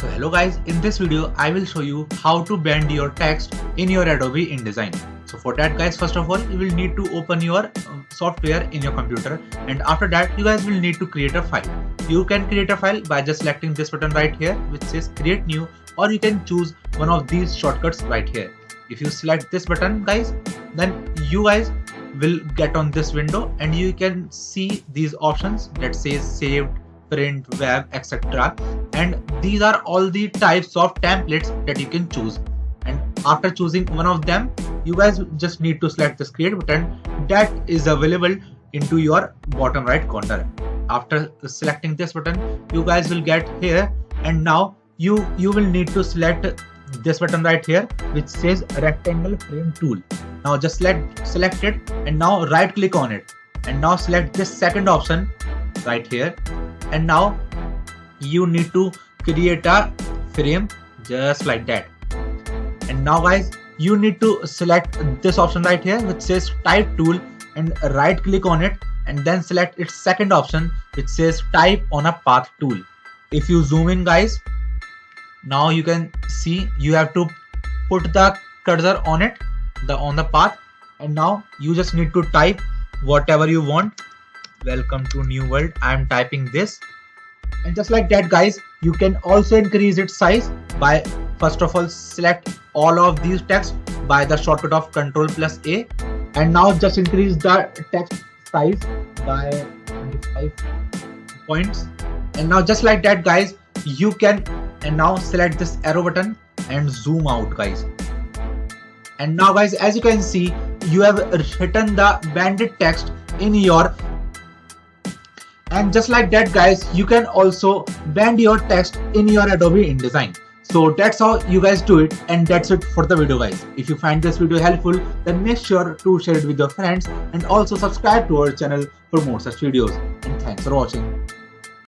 So hello guys, in this video I will show you how to bend your text in your Adobe InDesign. So for that guys, first of all you will need to open your software in your computer, and after that you guys will need to create a file. You can create a file by just selecting this button right here which says create new, or you can choose one of these shortcuts right here. If you select this button guys, then you guys will get on this window and you can see these options that says saved, print, web, etc. And these are all the types of templates that you can choose. And after choosing one of them, you guys just need to select this create button that is available into your bottom right corner. After selecting this button, you guys will get here, and now you will need to select this button right here which says rectangle frame tool. Now just select it and now right click on it, and now select this second option right here, and now you need to create a frame just like that. And now guys, you need to select this option right here which says type tool and right click on it, and then select its second option which says type on a path tool. If you zoom in guys, now you can see you have to put the cursor on it, on the path, and now you just need to type whatever you want. Welcome to new world, I am typing this. And just like that guys, you can also increase its size by first of all select all of these text by the shortcut of Ctrl+A, and now just increase the text size by 25 points. And now just like that guys, you can, and now select this arrow button and zoom out guys. And now guys, as you can see, you have written the banded text in your, and just like that guys, you can also bend your text in your Adobe InDesign. So that's how you guys do it, and that's it for the video guys. If you find this video helpful, then make sure to share it with your friends and also subscribe to our channel for more such videos. And thanks for watching.